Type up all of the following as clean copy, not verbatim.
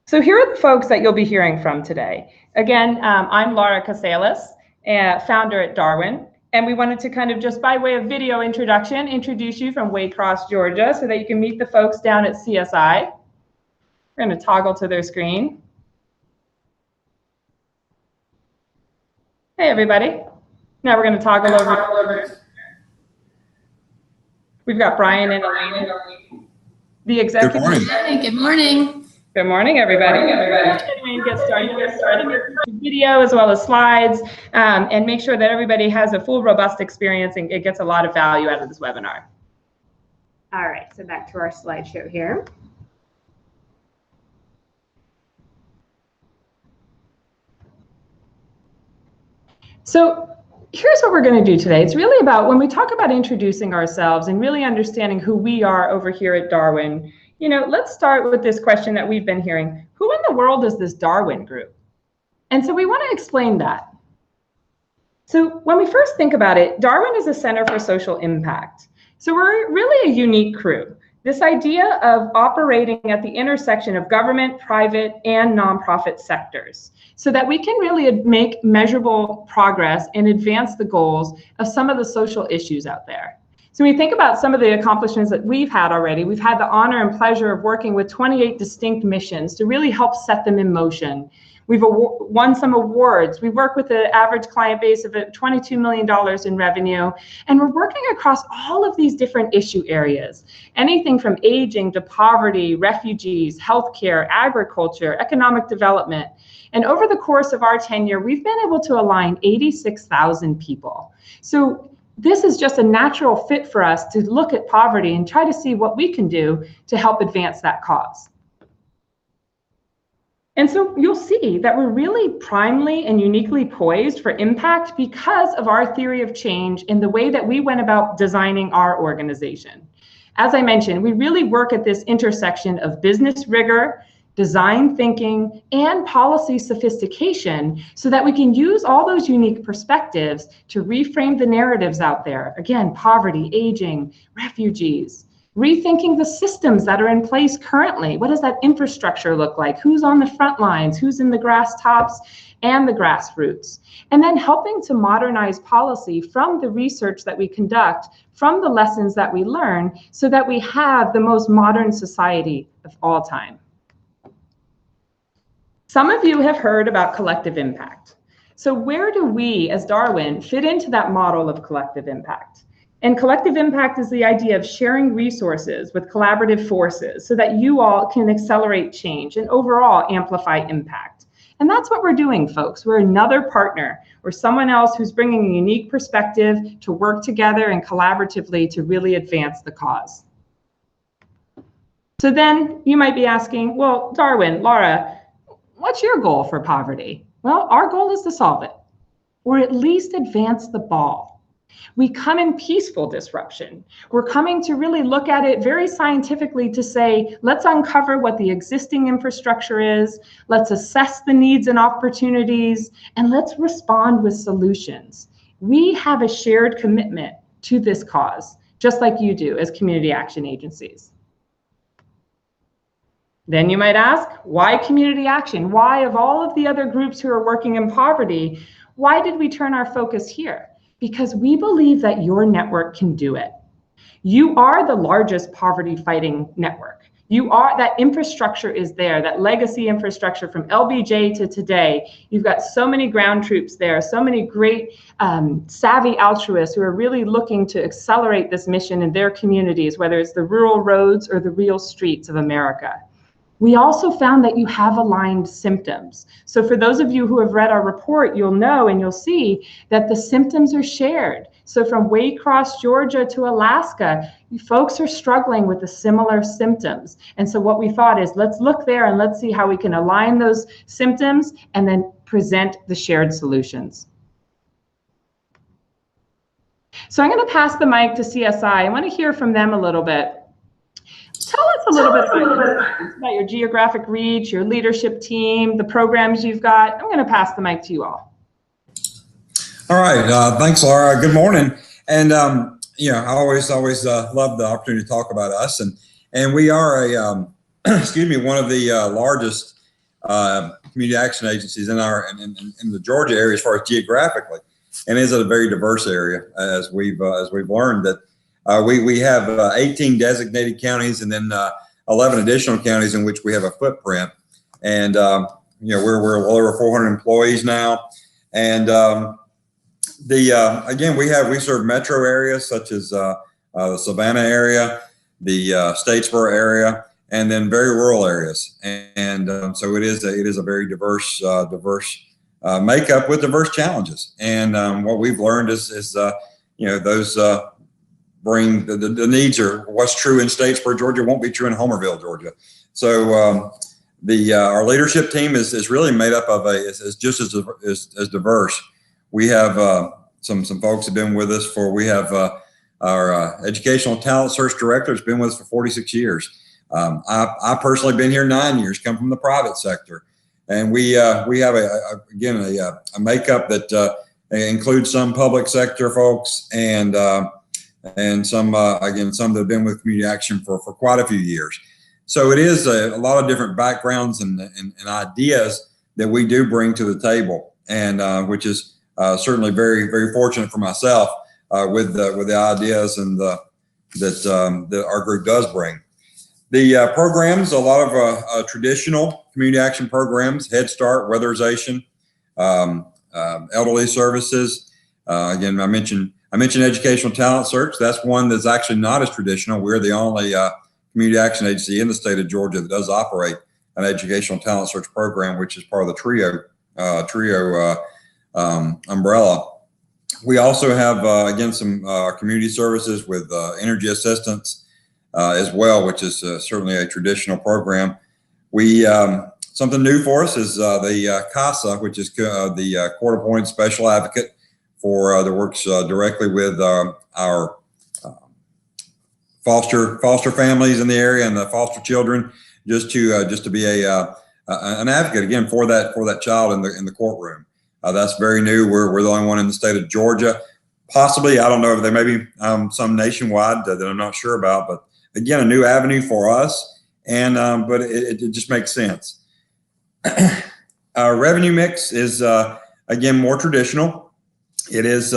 So here are the folks that you'll be hearing from today. Again, I'm Laura Casales, founder at Darwin, and we wanted to kind of just by way of video introduction, introduce you from Waycross, Georgia, so that you can meet the folks down at CSI. We're going to toggle to their screen. Hey, everybody. Now we're going to toggle over. We've got Brian and Elaine, the executive. Good morning. Good morning. Good morning, everybody. Get started with video as well as slides, and make sure that everybody has a full, robust experience and it gets a lot of value out of this webinar. All right, so back to our slideshow here. So here's what we're going to do today. It's really about when we talk about introducing ourselves and really understanding who we are over here at Darwin. You know, let's start with this question that we've been hearing. Who in the world is this Darwin group? And so we want to explain that. So when we first think about it, Darwin is a center for social impact. So we're really a unique crew. This idea of operating at the intersection of government, private, and nonprofit sectors so that we can really make measurable progress and advance the goals of some of the social issues out there. So when you think about some of the accomplishments that we've had already, we've had the honor and pleasure of working with 28 distinct missions to really help set them in motion. We've won some awards. We work with an average client base of $22 million in revenue, and we're working across all of these different issue areas. Anything from aging to poverty, refugees, healthcare, agriculture, economic development. And over the course of our tenure, we've been able to align 86,000 people. So this is just a natural fit for us to look at poverty and try to see what we can do to help advance that cause. And so you'll see that we're really primely and uniquely poised for impact because of our theory of change in the way that we went about designing our organization. As I mentioned, we really work at this intersection of business rigor, design thinking, and policy sophistication so that we can use all those unique perspectives to reframe the narratives out there. Again, poverty, aging, refugees, rethinking the systems that are in place currently. What does that infrastructure look like? Who's on the front lines? Who's in the grass tops and the grassroots? And then helping to modernize policy from the research that we conduct, from the lessons that we learn, so that we have the most modern society of all time. Some of you have heard about collective impact. So where do we as Darwin fit into that model of collective impact? And collective impact is the idea of sharing resources with collaborative forces so that you all can accelerate change and overall amplify impact. And that's what we're doing, folks. We're another partner. We're someone else who's bringing a unique perspective to work together and collaboratively to really advance the cause. So then you might be asking, well, Darwin, Laura, what's your goal for poverty? Well, our goal is to solve it, or at least advance the ball. We come in peaceful disruption. We're coming to really look at it very scientifically to say, let's uncover what the existing infrastructure is, let's assess the needs and opportunities, and let's respond with solutions. We have a shared commitment to this cause, just like you do as community action agencies. Then you might ask, why community action? Why, of all of the other groups who are working in poverty, why did we turn our focus here? Because we believe that your network can do it. You are the largest poverty fighting network. You are, that infrastructure is there, that legacy infrastructure from LBJ to today. You've got so many ground troops there, so many great savvy altruists who are really looking to accelerate this mission in their communities, whether it's the rural roads or the real streets of America. We also found that you have aligned symptoms. So for those of you who have read our report, you'll know and you'll see that the symptoms are shared. So from Waycross, Georgia to Alaska, folks are struggling with the similar symptoms. And so what we thought is, let's look there and let's see how we can align those symptoms and then present the shared solutions. So I'm going to pass the mic to CSI. I want to hear from them a little bit. Tell us a little bit about your geographic reach, your leadership team, the programs you've got. I'm going to pass the mic to you all. All right. Thanks, Laura. Good morning. And, you know, I always love the opportunity to talk about us. And we are a, excuse me, one of the largest community action agencies in in the Georgia area as far as geographically, and is a very diverse area as we've learned that we have 18 designated counties and then 11 additional counties in which we have a footprint, and we're well over 400 employees now, and again we serve metro areas such as the Savannah area, the Statesboro area, and then very rural areas, and so it is a very diverse makeup with diverse challenges. And what we've learned is those bring the needs are what's true in Statesboro, Georgia, won't be true in Homerville, Georgia. So our leadership team is really made up of is just as diverse. We have some folks have been with us we have our educational talent search director has been with us for 46 years. I personally been here 9 years, come from the private sector, and we have a makeup that includes some public sector folks and some some that have been with community action for quite a few years. So it is a lot of different backgrounds and ideas that we do bring to the table, and which is certainly very, very fortunate for myself with the ideas and that our group does bring. The programs, a lot of traditional community action programs, Head Start, weatherization, elderly services. Again, I mentioned educational talent search. That's one that's actually not as traditional. We're the only community action agency in the state of Georgia that does operate an educational talent search program, which is part of the TRIO umbrella. We also have again some community services with energy assistance as well, which is certainly a traditional program. We something new for us is the CASA, which is the court-appointed special advocate for that works directly with our foster families in the area and the foster children, just to be an advocate again for that child in the courtroom. That's very new. We're the only one in the state of Georgia. Possibly, I don't know if there may be some nationwide that I'm not sure about, but again, a new avenue for us, and but it just makes sense. Our revenue mix is again more traditional. It is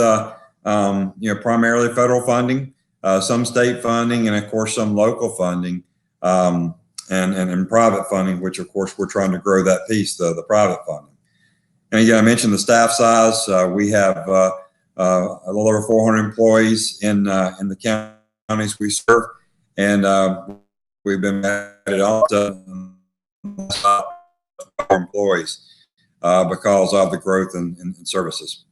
primarily federal funding, some state funding, and of course some local funding, and private funding, which of course we're trying to grow that piece, the private funding. And again, I mentioned the staff size. We have a little over 400 employees in the counties we serve, and we've been added on to our employees because of the growth in services.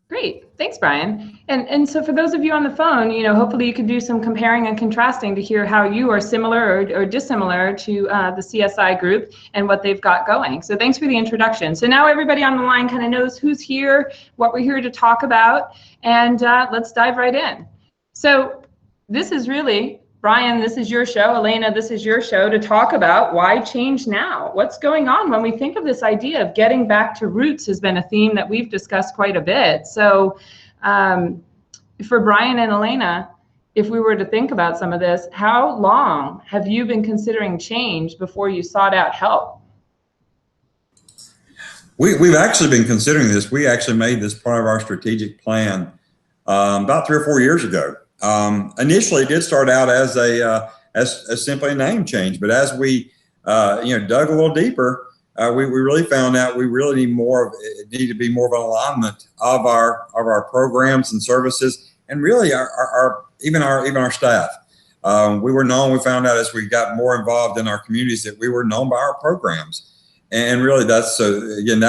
Great, thanks, Brian. And so for those of you on the phone, hopefully you can do some comparing and contrasting to hear how you are similar or dissimilar to the CSI group and what they've got going. So thanks for the introduction. So now everybody on the line kind of knows who's here, what we're here to talk about, and let's dive right in. So this is really, Brian, this is your show. Elena, this is your show to talk about why change now? What's going on when we think of this idea of getting back to roots has been a theme that we've discussed quite a bit. So for Brian and Elena, if we were to think about some of this, how long have you been considering change before you sought out help? We've actually been considering this. We actually made this part of our strategic plan about 3 or 4 years ago. Initially, it did start out as as simply a name change, but as we dug a little deeper, we really found out we really need to be more of an alignment of our programs and services, and really even our staff. We found out as we got more involved in our communities that we were known by our programs, and really that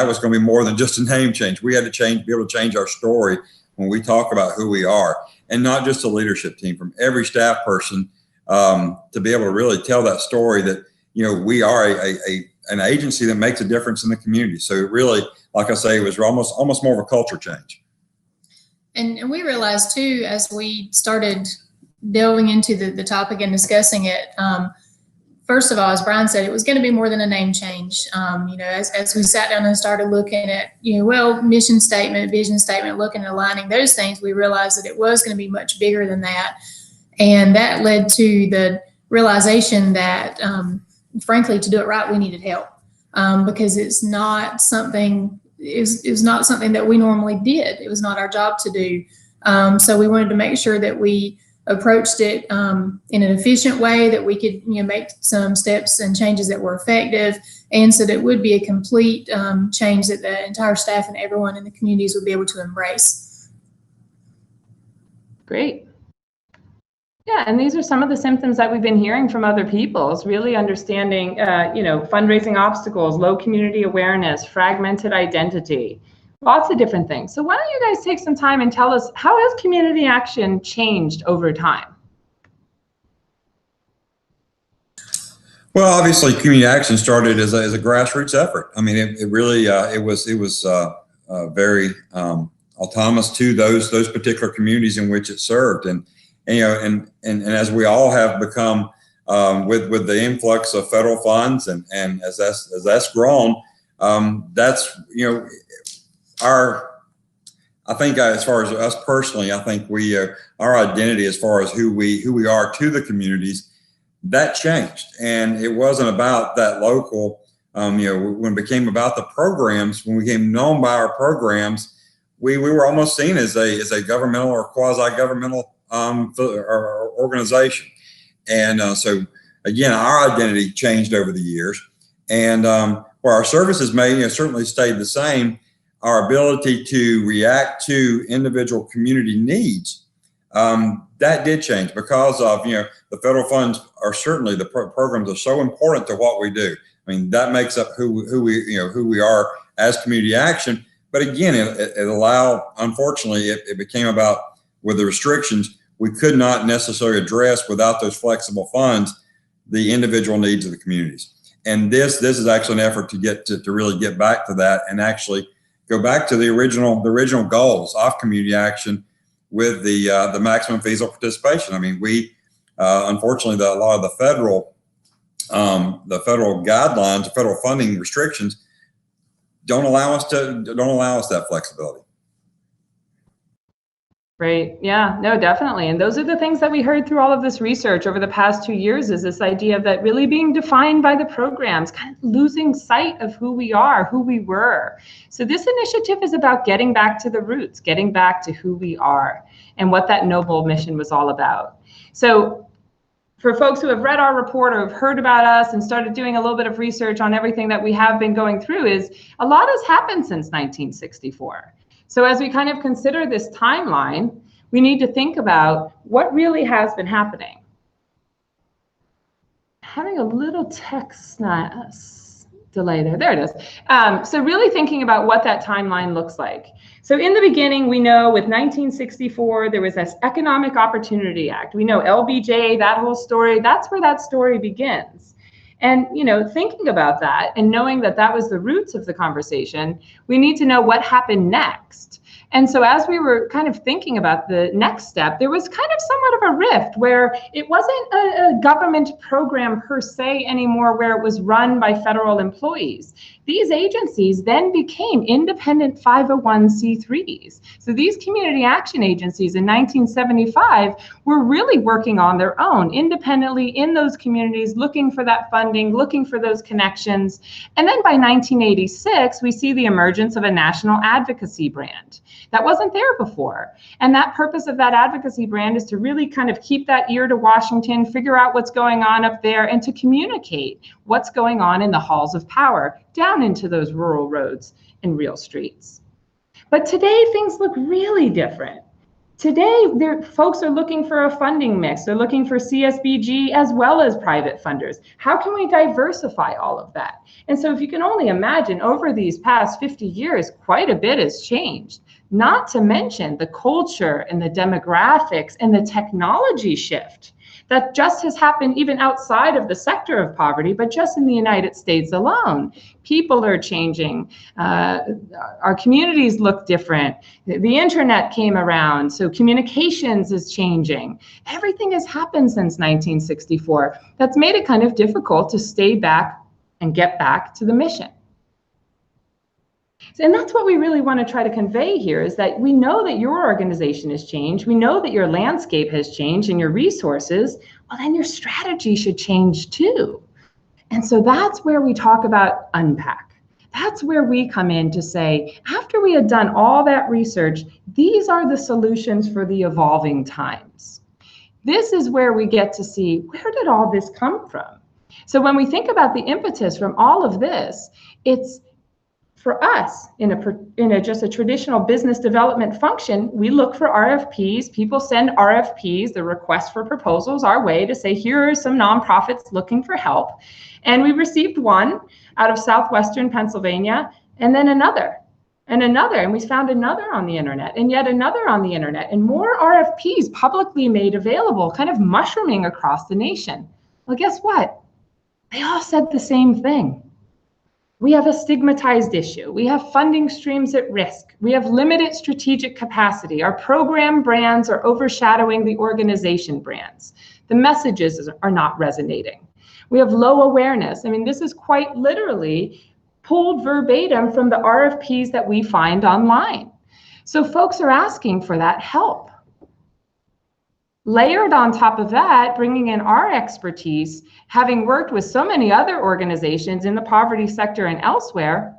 was going to be more than just a name change. We had to be able to change our story when we talk about who we are. And not just a leadership team, from every staff person to be able to really tell that story that, we are an agency that makes a difference in the community. So it really, like I say, it was almost more of a culture change. And we realized too, as we started delving into the topic and discussing it, first of all, as Brian said, it was going to be more than a name change. As we sat down and started looking at, mission statement, vision statement, looking at aligning those things, we realized that it was going to be much bigger than that. And that led to the realization that frankly, to do it right, we needed help, because it's not something, it was not something that we normally did. It was not our job to do. So we wanted to make sure that we approached it in an efficient way, that we could, make some steps and changes that were effective, and so that it would be a complete change that the entire staff and everyone in the communities would be able to embrace. Great. Yeah, and these are some of the symptoms that we've been hearing from other people, is really understanding, fundraising obstacles, low community awareness, fragmented identity, lots of different things. So why don't you guys take some time and tell us, how has community action changed over time? Well, obviously, community action started as a grassroots effort. I mean, it really it was very autonomous to those particular communities in which it served, and as we all have become with the influx of federal funds, and as that's grown, that's I think as far as us personally, I think our identity as far as who we are to the communities, that changed, and it wasn't about that local. When it became about the programs, when we became known by our programs, we were almost seen as a governmental or quasi-governmental organization, and so again, our identity changed over the years, and where our services may certainly stayed the same, our ability to react to individual community needs, that did change because of the federal funds are certainly, the programs are so important to what we do. I mean, that makes up who we are as community action. But again, it allowed, unfortunately, it became about, with the restrictions, we could not necessarily address without those flexible funds the individual needs of the communities. And this is actually an effort to really get back to that and actually go back to the original goals of community action with the maximum feasible participation. I mean, we unfortunately, a lot of the federal guidelines, the federal funding restrictions don't allow us that flexibility. Right. Yeah, no, definitely. And those are the things that we heard through all of this research over the past 2 years, is this idea of that really being defined by the programs, kind of losing sight of who we are, who we were. So this initiative is about getting back to the roots, getting back to who we are and what that noble mission was all about. So for folks who have read our report or have heard about us and started doing a little bit of research on everything that we have been going through, is a lot has happened since 1964. So as we kind of consider this timeline, we need to think about what really has been happening. Having a little text delay there. There it is. So really thinking about what that timeline looks like. So in the beginning, we know with 1964, there was this Economic Opportunity Act. We know LBJ, that whole story, that's where that story begins. And, thinking about that and knowing that that was the roots of the conversation, we need to know what happened next. And so as we were kind of thinking about the next step, there was kind of somewhat of a rift where it wasn't a government program per se anymore, where it was run by federal employees. These agencies then became independent 501c3s. So these community action agencies in 1975 were really working on their own, independently in those communities, looking for that funding, looking for those connections. And then by 1986, we see the emergence of a national advocacy brand. That wasn't there before. And that purpose of that advocacy brand is to really kind of keep that ear to Washington, figure out what's going on up there, and to communicate what's going on in the halls of power down into those rural roads and real streets. But today things look really different. Today, folks are looking for a funding mix. They're looking for CSBG as well as private funders. How can we diversify all of that? And so if you can only imagine, over these past 50 years, quite a bit has changed. Not to mention the culture and the demographics and the technology shift that just has happened even outside of the sector of poverty, but just in the United States alone. People are changing. Our communities look different. The internet came around, so communications is changing. Everything has happened since 1964. That's made it kind of difficult to stay back and get back to the mission. And that's what we really want to try to convey here, is that we know that your organization has changed. We know that your landscape has changed and your resources. Well, then your strategy should change too. And so that's where we talk about unpack. That's where we come in to say, after we had done all that research, these are the solutions for the evolving times. This is where we get to see, where did all this come from? So when we think about the impetus from all of this, it's for us in a just a traditional business development function. We look for RFPs. People send RFPs, the request for proposals, our way to say, here are some nonprofits looking for help. And we received one out of southwestern Pennsylvania, and then another, and we found another on the internet, and yet another on the internet, and more RFPs publicly made available, kind of mushrooming across the nation. Well, guess what? They all said the same thing. We have a stigmatized issue. We have funding streams at risk. We have limited strategic capacity. Our program brands are overshadowing the organization brands. The messages are not resonating. We have low awareness. I mean, this is quite literally pulled verbatim from the RFPs that we find online. So folks are asking for that help. Layered on top of that, bringing in our expertise, having worked with so many other organizations in the poverty sector and elsewhere,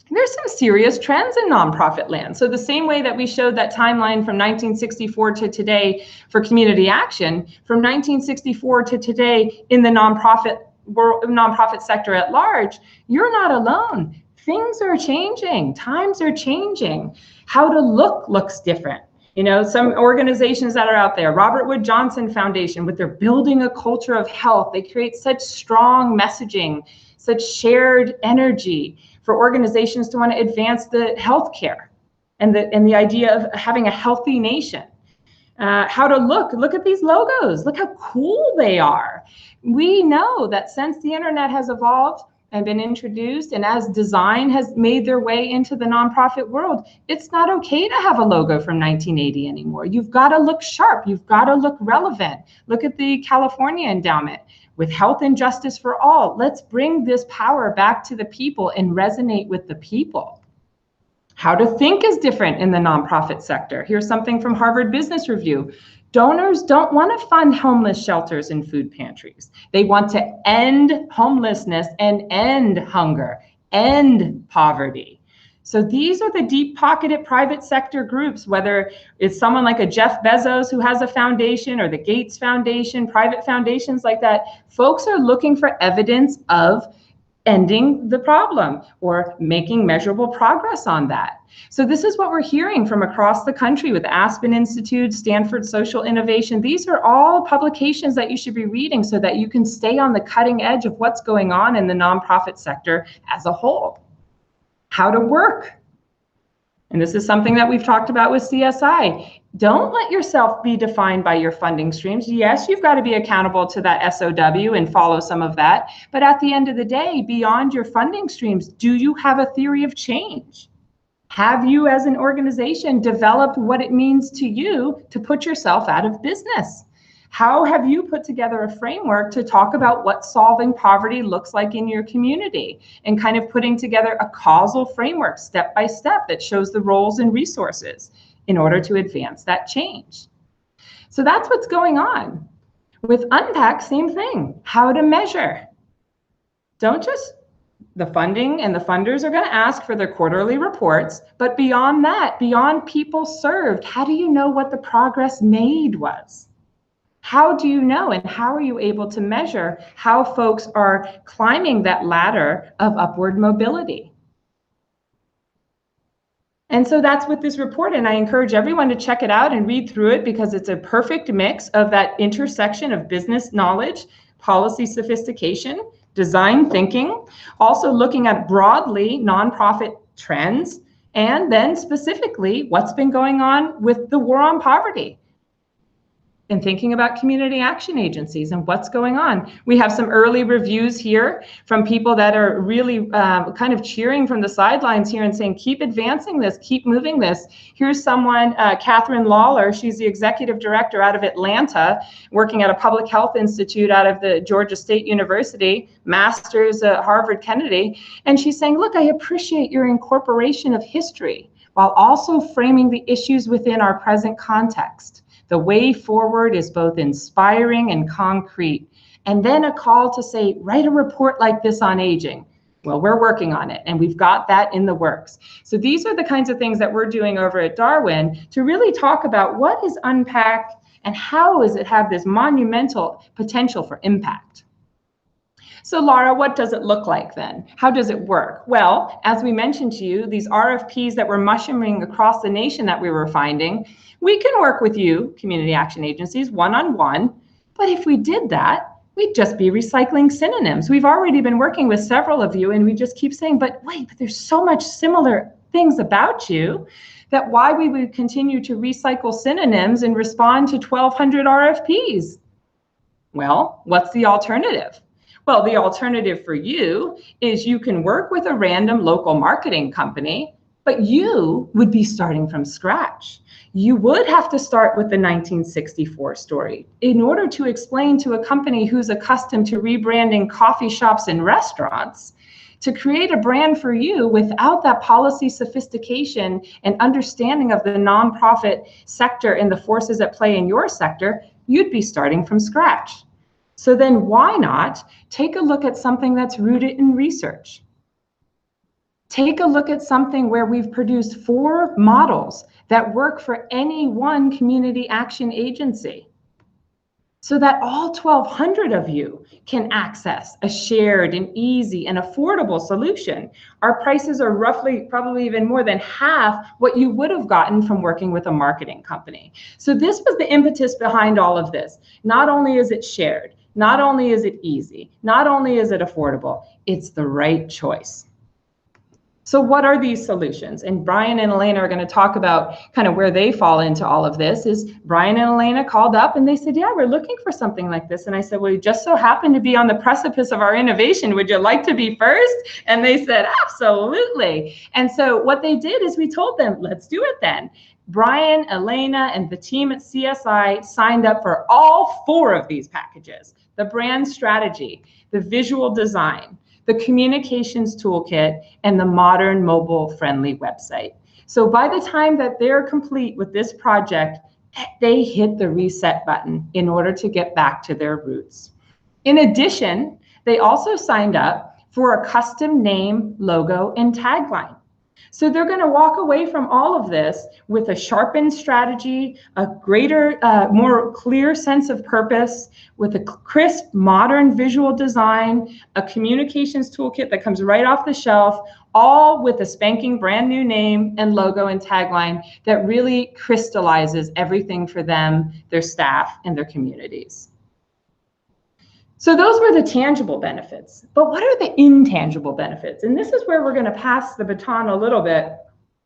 there's some serious trends in nonprofit land. So the same way that we showed that timeline from 1964 to today for community action, from 1964 to today in the nonprofit sector at large, you're not alone. Things are changing, times are changing. How to look looks different. You know, some organizations that are out there, Robert Wood Johnson Foundation, with their building a culture of health, they create such strong messaging, such shared energy for organizations to want to advance the healthcare and the idea of having a healthy nation. How to look at these logos, look how cool they are. We know that since the internet has evolved and been introduced, and as design has made their way into the nonprofit world, it's not okay to have a logo from 1980 anymore. You've got to look sharp. You've got to look relevant. Look at the California endowment with health and justice for all. Let's bring this power back to the people and resonate with the people. How to think is different in the nonprofit sector. Here's something from Harvard Business Review. Donors don't want to fund homeless shelters and food pantries. They want to end homelessness and end hunger, end poverty. So these are the deep-pocketed private sector groups, whether it's someone like a Jeff Bezos who has a foundation, or the Gates Foundation, private foundations like that. Folks are looking for evidence of ending the problem or making measurable progress on that. So this is what we're hearing from across the country with Aspen Institute, Stanford Social Innovation. These are all publications that you should be reading so that you can stay on the cutting edge of what's going on in the nonprofit sector as a whole. How to work. And this is something that we've talked about with CSI. Don't let yourself be defined by your funding streams. Yes, you've got to be accountable to that SOW and follow some of that. But at the end of the day, beyond your funding streams, do you have a theory of change? Have you as an organization developed what it means to you to put yourself out of business? How have you put together a framework to talk about what solving poverty looks like in your community, and kind of putting together a causal framework step by step that shows the roles and resources in order to advance that change? So that's what's going on. With Unpack, same thing. How to measure. Don't just, the funding and the funders are going to ask for their quarterly reports, but beyond that, beyond people served, how do you know what the progress made was? How do you know, and how are you able to measure how folks are climbing that ladder of upward mobility? And so that's with this report, and I encourage everyone to check it out and read through it, because it's a perfect mix of that intersection of business knowledge, policy sophistication, design thinking, also looking at broadly nonprofit trends, and then specifically what's been going on with the war on poverty, and thinking about community action agencies and what's going on. We have some early reviews here from people that are really kind of cheering from the sidelines here and saying, keep advancing this, keep moving this. Here's someone, Catherine Lawler, she's the executive director out of Atlanta, working at a public health institute out of the Georgia State University, master's at Harvard Kennedy. And she's saying, look, I appreciate your incorporation of history while also framing the issues within our present context. The way forward is both inspiring and concrete, and then a call to say, write a report like this on aging. Well, we're working on it, and we've got that in the works. So these are the kinds of things that we're doing over at Darwin to really talk about what is unpack and how does it have this monumental potential for impact. So Laura, what does it look like then? How does it work? Well, as we mentioned to you, these RFPs that were mushrooming across the nation that we were finding, we can work with you, community action agencies, one-on-one, but if we did that, we'd just be recycling synonyms. We've already been working with several of you, and we just keep saying, but wait, but there's so much similar things about you that why we would continue to recycle synonyms and respond to 1,200 RFPs? Well, what's the alternative? Well, the alternative for you is you can work with a random local marketing company, but you would be starting from scratch. You would have to start with the 1964 story in order to explain to a company who's accustomed to rebranding coffee shops and restaurants to create a brand for you without that policy sophistication and understanding of the nonprofit sector and the forces at play in your sector. You'd be starting from scratch. So then why not take a look at something that's rooted in research? Take a look at something where we've produced 4 models that work for any one community action agency so that all 1,200 of you can access a shared and easy and affordable solution. Our prices are roughly, probably even more than half what you would have gotten from working with a marketing company. So this was the impetus behind all of this. Not only is it shared, not only is it easy, not only is it affordable, it's the right choice. So what are these solutions? And Brian and Elena are going to talk about kind of where they fall into all of this. Is Brian and Elena called up and they said, yeah, we're looking for something like this. And I said, well, you just so happen to be on the precipice of our innovation. Would you like to be first? And they said, absolutely. And so what they did is we told them, let's do it then. Brian, Elena, and the team at CSI signed up for all 4 of these packages: the brand strategy, the visual design, the communications toolkit, and the modern mobile-friendly website. So by the time that they're complete with this project, they hit the reset button in order to get back to their roots. In addition, they also signed up for a custom name, logo, and tagline. So they're going to walk away from all of this with a sharpened strategy, a greater, more clear sense of purpose, with a crisp, modern visual design, a communications toolkit that comes right off the shelf, all with a spanking brand new name and logo and tagline that really crystallizes everything for them, their staff, and their communities. So those were the tangible benefits, but what are the intangible benefits? And this is where we're going to pass the baton a little bit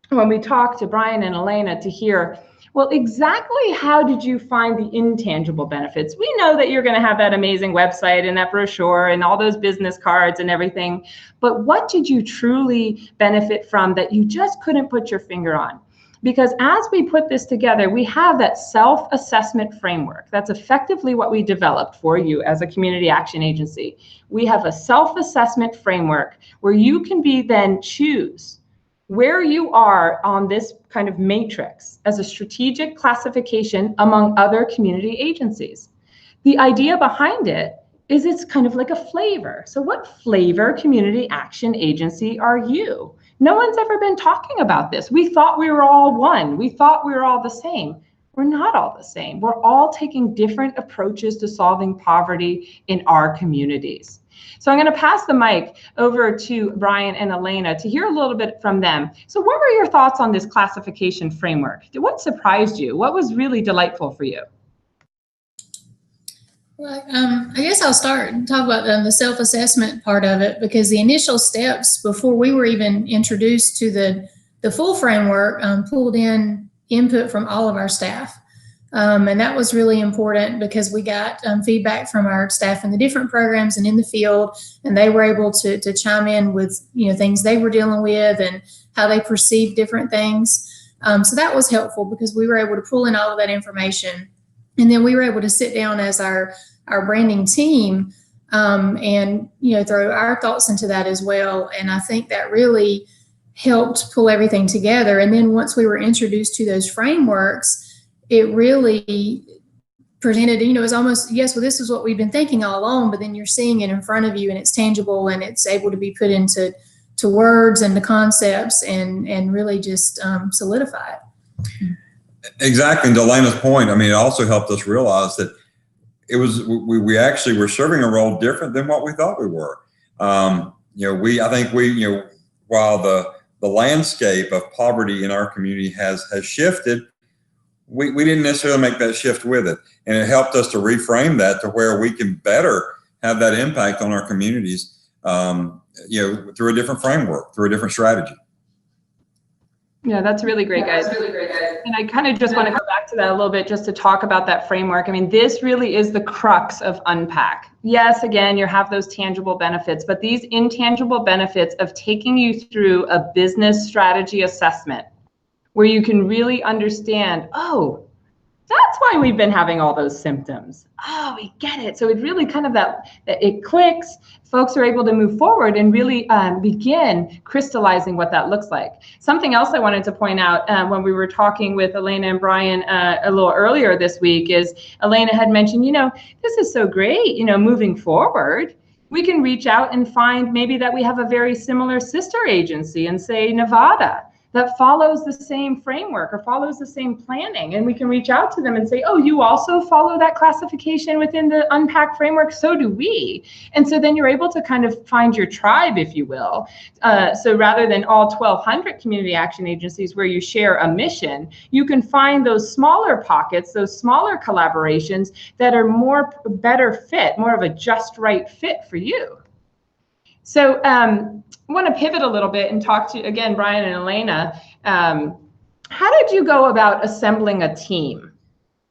when we talk to Brian and Elena to hear, well, exactly how did you find the intangible benefits? We know that you're going to have that amazing website and that brochure and all those business cards and everything, but what did you truly benefit from that you just couldn't put your finger on? Because as we put this together, we have that self-assessment framework. That's effectively what we developed for you as a community action agency. We have a self-assessment framework where you can then choose where you are on this kind of matrix as a strategic classification among other community agencies. The idea behind it is it's kind of like a flavor. So what flavor community action agency are you? No one's ever been talking about this. We thought we were all one. We thought we were all the same. We're not all the same. We're all taking different approaches to solving poverty in our communities. So I'm going to pass the mic over to Brian and Elena to hear a little bit from them. So what were your thoughts on this classification framework? What surprised you? What was really delightful for you? Well, I guess I'll start and talk about the self-assessment part of it, because the initial steps before we were even introduced to the full framework pulled in input from all of our staff. And that was really important because we got feedback from our staff in the different programs and in the field, and they were able to chime in with things they were dealing with and how they perceived different things. So that was helpful because we were able to pull in all of that information. And then we were able to sit down as our branding team and throw our thoughts into that as well. And I think that really helped pull everything together. And then once we were introduced to those frameworks, it really presented, you know, it's almost, yes, well, this is what we've been thinking all along, but then you're seeing it in front of you and it's tangible and it's able to be put into words and the concepts and really just solidify it. Exactly. And to Elena's point, I mean, it also helped us realize that it was, we actually were serving a role different than what we thought we were. You know, I think you know, while the landscape of poverty in our community has shifted, we didn't necessarily make that shift with it. And it helped us to reframe that to where we can better have that impact on our communities, you know, through a different framework, through a different strategy. Yeah, that's really great, guys. And I kind of just want to go back to that a little bit just to talk about that framework. I mean, this really is the crux of Unpack. Yes, again, you have those tangible benefits, but these intangible benefits of taking you through a business strategy assessment where you can really understand, oh, that's why we've been having all those symptoms. Oh, we get it. So it really kind of that it clicks. Folks are able to move forward and really begin crystallizing what that looks like. Something else I wanted to point out when we were talking with Elena and Brian a little earlier this week is Elena had mentioned, you know, this is so great, you know, moving forward. We can reach out and find maybe that we have a very similar sister agency in, say, Nevada, that follows the same framework or follows the same planning. And we can reach out to them and say, oh, you also follow that classification within the Unpack framework? So do we. And so then you're able to kind of find your tribe, if you will. So rather than all 1,200 community action agencies where you share a mission, you can find those smaller pockets, those smaller collaborations that are better fit, more of a just right fit for you. So I want to pivot a little bit and talk to, again, Brian and Elena. How did you go about assembling a team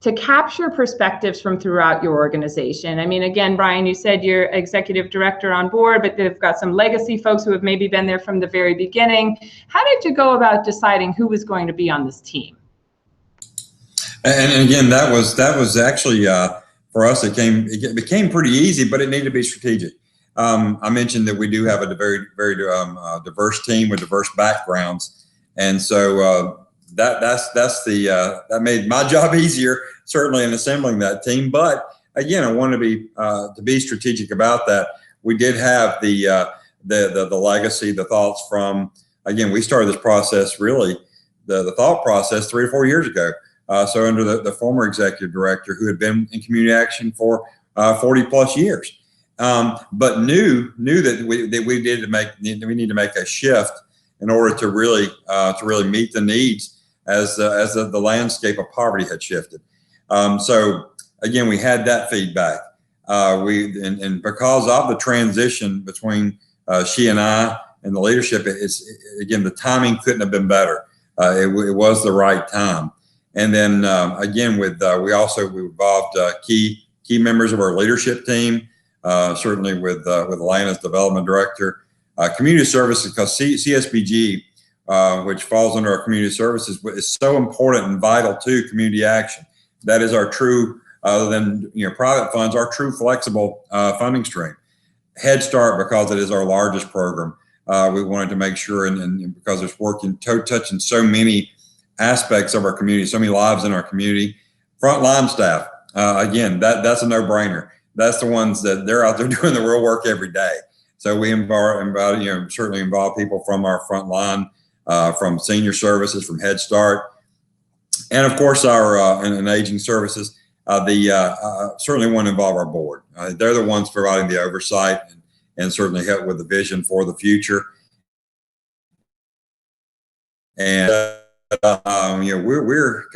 to capture perspectives from throughout your organization? I mean, again, Brian, you said you're executive director on board, but they've got some legacy folks who have maybe been there from the very beginning. How did you go about deciding who was going to be on this team? And again, that was actually for us. It became pretty easy, but it needed to be strategic. I mentioned that we do have a very diverse team with diverse backgrounds, and so that made my job easier, certainly in assembling that team. But again, I wanted to be strategic about that. We did have the legacy, the thoughts from, again, we started this process really, the thought process 3 or 4 years ago. So under the former executive director who had been in community action for 40 plus years. But knew that we need to make a shift in order to really meet the needs as the landscape of poverty had shifted. So again, we had that feedback. And because of the transition between she and I and the leadership, again, the timing couldn't have been better. It was the right time. And then again, we involved key members of our leadership team. Certainly with Elena's development director, community services, because CSBG, which falls under our community services, is so important and vital to community action. That is our true, other than private funds, our true flexible funding stream. Head Start, because it is our largest program, we wanted to make sure, and because it's working, touching so many aspects of our community, so many lives in our community. Frontline staff, again, that's a no-brainer. That's the ones that they're out there doing the real work every day. So we certainly involve people from our front line, from senior services, from Head Start, and of course our and aging services. Certainly want to involve our board. They're the ones providing the oversight and certainly help with the vision for the future. And we're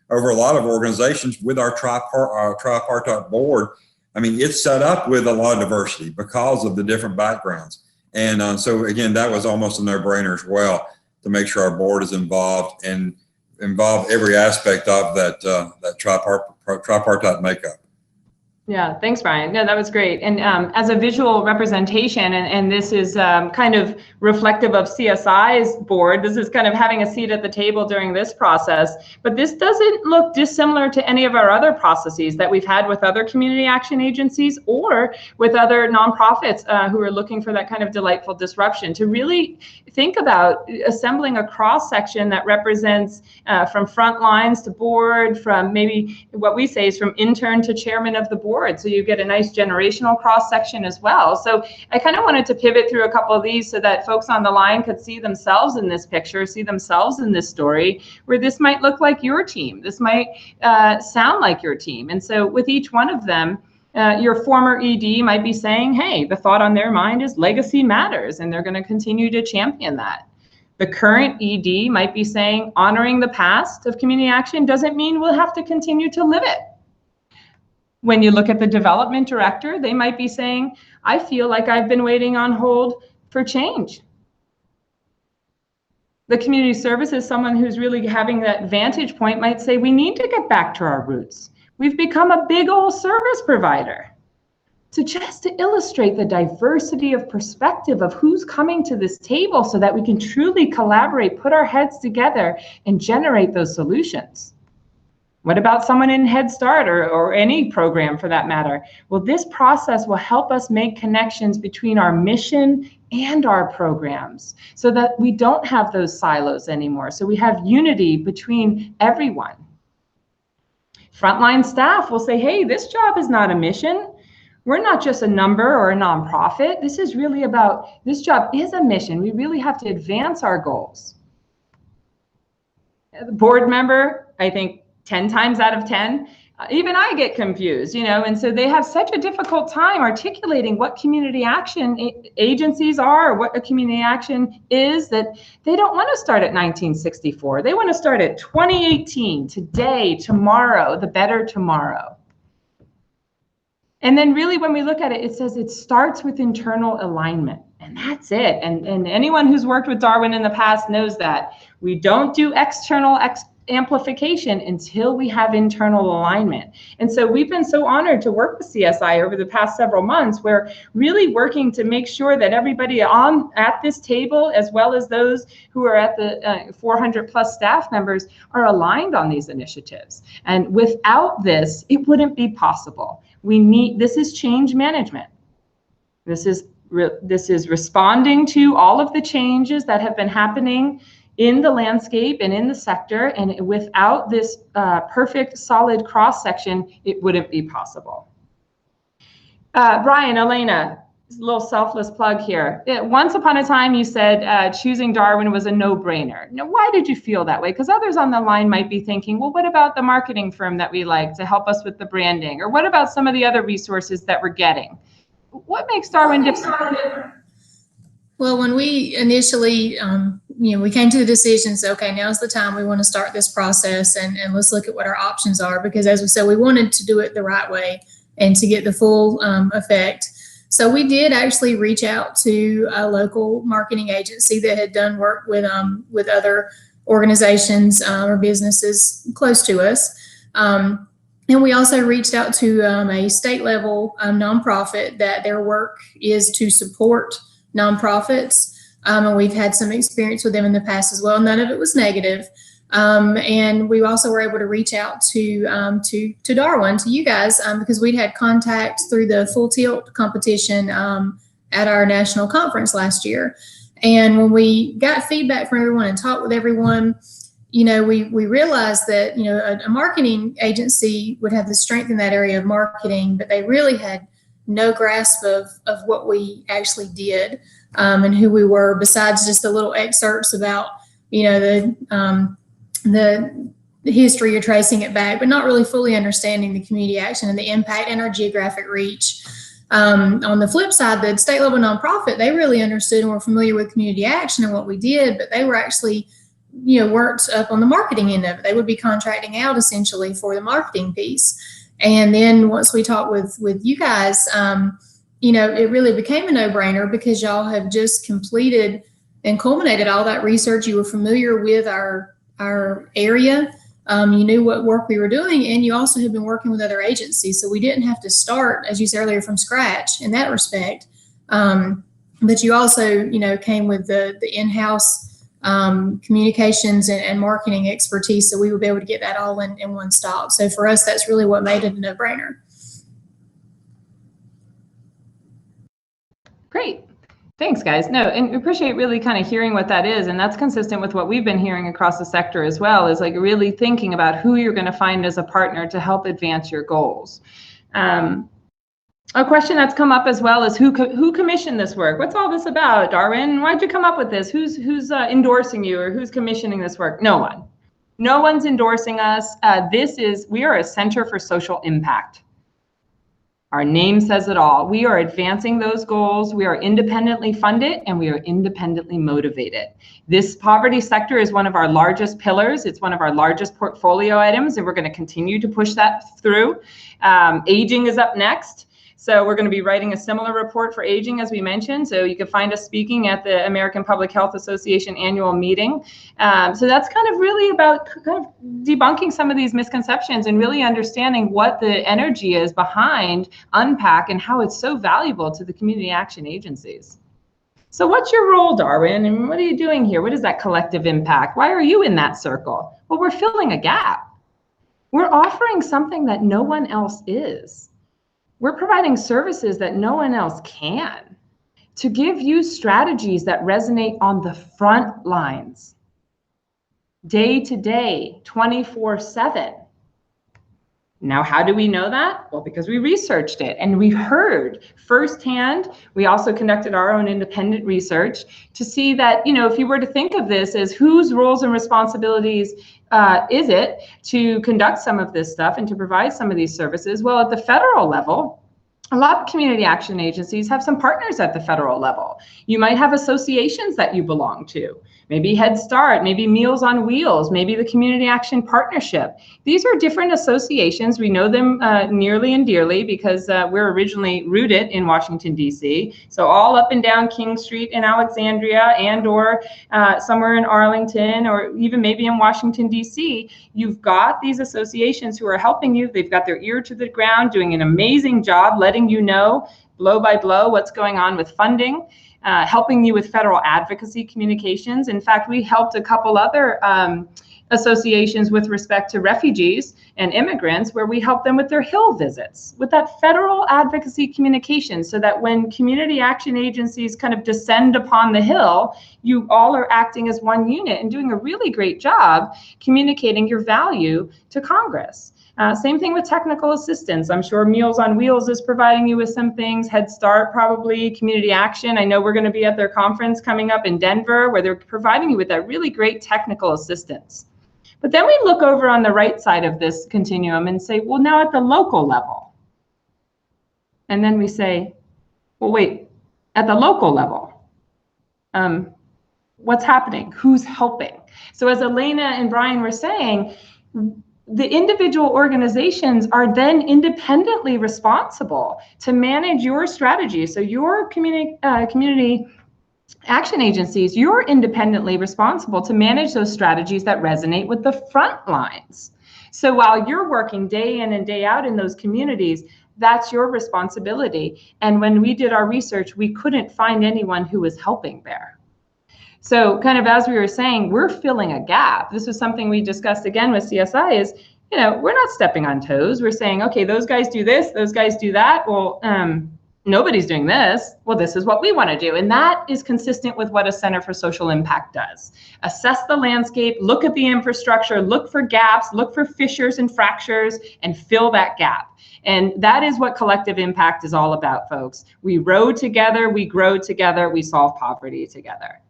over a lot of organizations with our tripartite board. I mean, it's set up with a lot of diversity because of the different backgrounds. And so again, that was almost a no-brainer as well, to make sure our board is involved and involve every aspect of that tripartite makeup. Yeah, thanks, Brian. No, that was great. And as a visual representation, and this is kind of reflective of CSI's board, this is kind of having a seat at the table during this process, but this doesn't look dissimilar to any of our other processes that we've had with other community action agencies or with other nonprofits who are looking for that kind of delightful disruption, to really think about assembling a cross-section that represents from front lines to board, from maybe what we say is from intern to chairman of the board. So you get a nice generational cross section as well. So I kind of wanted to pivot through a couple of these so that folks on the line could see themselves in this picture, see themselves in this story, where this might look like your team. This might sound like your team. And so with each one of them, your former ED might be saying, hey, the thought on their mind is legacy matters, and they're going to continue to champion that. The current ED might be saying honoring the past of community action doesn't mean we'll have to continue to live it. When you look at the development director, they might be saying, I feel like I've been waiting on hold for change. The community services, someone who's really having that vantage point, might say, we need to get back to our roots. We've become a big old service provider. So just to illustrate the diversity of perspective of who's coming to this table so that we can truly collaborate, put our heads together, and generate those solutions. What about someone in Head Start or any program for that matter? Well, this process will help us make connections between our mission and our programs so that we don't have those silos anymore. So we have unity between everyone. Frontline staff will say, hey, this job is not a mission. We're not just a number or a nonprofit. This is really about, this job is a mission. We really have to advance our goals. The board member, I think, 10 times out of 10, even I get confused, and so they have such a difficult time articulating what community action agencies are, or what a community action is, that they don't want to start at 1964. They want to start at 2018, today, tomorrow, the better tomorrow. And then really when we look at it, it says it starts with internal alignment. And that's it. And anyone who's worked with Darwin in the past knows that. We don't do external amplification until we have internal alignment. And so we've been so honored to work with CSI over the past several months. We're really working to make sure that everybody at this table, as well as those who are at the 400 plus staff members, are aligned on these initiatives. And without this, it wouldn't be possible. This is change management. This is responding to all of the changes that have been happening in the landscape and in the sector, and without this perfect, solid cross-section, it wouldn't be possible. Brian, Elena, a little selfless plug here. Once upon a time, you said choosing Darwin was a no-brainer. Now, why did you feel that way? Because others on the line might be thinking, well, what about the marketing firm that we like to help us with the branding? Or what about some of the other resources that we're getting? What makes Darwin different? Well, when we initially, we came to the decision, so, okay, now's the time we want to start this process and let's look at what our options are, because as we said, we wanted to do it the right way and to get the full effect. So we did actually reach out to a local marketing agency that had done work with other organizations or businesses close to us. And we also reached out to a state level nonprofit that their work is to support nonprofits. And we've had some experience with them in the past as well. None of it was negative. And we also were able to reach out to Darwin, to you guys, because we'd had contact through the Full Tilt competition at our national conference last year. And when we got feedback from everyone and talked with everyone, we realized that, a marketing agency would have the strength in that area of marketing, but they really had no grasp of what we actually did and who we were, besides just the little excerpts about, the history or tracing it back, but not really fully understanding the community action and the impact and our geographic reach. On the flip side, the state level nonprofit, they really understood and were familiar with community action and what we did, but they were actually, weren't up on the marketing end of it. They would be contracting out essentially for the marketing piece. And then once we talked with you guys, it really became a no-brainer because y'all have just completed and culminated all that research. You were familiar with our area. You knew what work we were doing, and you also had been working with other agencies. So we didn't have to start, as you said earlier, from scratch in that respect. But you also, came with the in-house communications and marketing expertise. So we would be able to get that all in one stop. So for us, that's really what made it a no-brainer. Great. Thanks, guys. No, and we appreciate really kind of hearing what that is. And that's consistent with what we've been hearing across the sector as well, is like really thinking about who you're going to find as a partner to help advance your goals. A question that's come up as well is who commissioned this work? What's all this about, Darwin? Why'd you come up with this? Who's endorsing you, or who's commissioning this work? No one. No one's endorsing us. We are a Center for Social Impact. Our name says it all. We are advancing those goals. We are independently funded, and we are independently motivated. This poverty sector is one of our largest pillars. It's one of our largest portfolio items, and we're going to continue to push that through. Aging is up next. So we're going to be writing a similar report for aging, as we mentioned. So you can find us speaking at the American Public Health Association annual meeting. So that's kind of really about kind of debunking some of these misconceptions and really understanding what the energy is behind Unpack and how it's so valuable to the community action agencies. So what's your role, Darwin? And what are you doing here? What is that collective impact? Why are you in that circle? Well, we're filling a gap. We're offering something that no one else is. We're providing services that no one else can, to give you strategies that resonate on the front lines, day to day, 24/7. Now, how do we know that? Well, because we researched it and we heard firsthand. We also conducted our own independent research to see that, if you were to think of this as whose roles and responsibilities is it to conduct some of this stuff and to provide some of these services? Well, at the federal level, a lot of community action agencies have some partners at the federal level. You might have associations that you belong to, maybe Head Start, maybe Meals on Wheels, maybe the Community Action Partnership. These are different associations. We know them nearly and dearly because we're originally rooted in Washington, D.C. So all up and down King Street in Alexandria or somewhere in Arlington, or even maybe in Washington, D.C., you've got these associations who are helping you. They've got their ear to the ground, doing an amazing job, letting you know blow by blow what's going on with funding, helping you with federal advocacy communications. In fact, we helped a couple other associations with respect to refugees and immigrants, where we help them with their Hill visits, with that federal advocacy communication, so that when community action agencies kind of descend upon the Hill, you all are acting as one unit and doing a really great job communicating your value to Congress. Same thing with technical assistance. I'm sure Meals on Wheels is providing you with some things, Head Start probably, Community Action. I know we're going to be at their conference coming up in Denver, where they're providing you with that really great technical assistance. But then we look over on the right side of this continuum and say, well, now at the local level. And then we say, well, wait, at the local level, what's happening? Who's helping? So as Elena and Brian were saying, the individual organizations are then independently responsible to manage your strategy. So your community action agencies, you're independently responsible to manage those strategies that resonate with the front lines. So while you're working day in and day out in those communities, that's your responsibility. And when we did our research, we couldn't find anyone who was helping there. So kind of as we were saying, we're filling a gap. This was something we discussed again with CSI is, we're not stepping on toes. We're saying, okay, those guys do this, those guys do that. Well, nobody's doing this. Well, this is what we want to do. And that is consistent with what a Center for Social Impact does. Assess the landscape, look at the infrastructure, look for gaps, look for fissures and fractures, and fill that gap. And that is what collective impact is all about, folks. We row together, we grow together, we solve poverty together.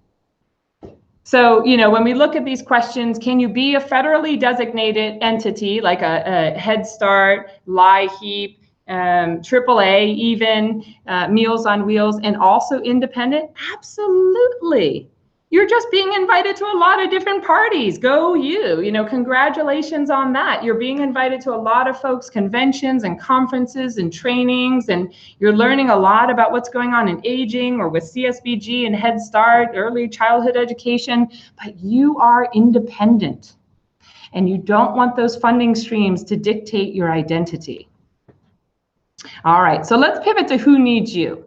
So, when we look at these questions, can you be a federally designated entity like a Head Start, LIHEAP, AAA, even Meals on Wheels, and also independent? Absolutely. You're just being invited to a lot of different parties. Go you. Congratulations on that. You're being invited to a lot of folks' conventions and conferences and trainings, and you're learning a lot about what's going on in aging or with CSBG and Head Start, early childhood education, but you are independent. and you don't want those funding streams to dictate your identity. All right, so let's pivot to who needs you.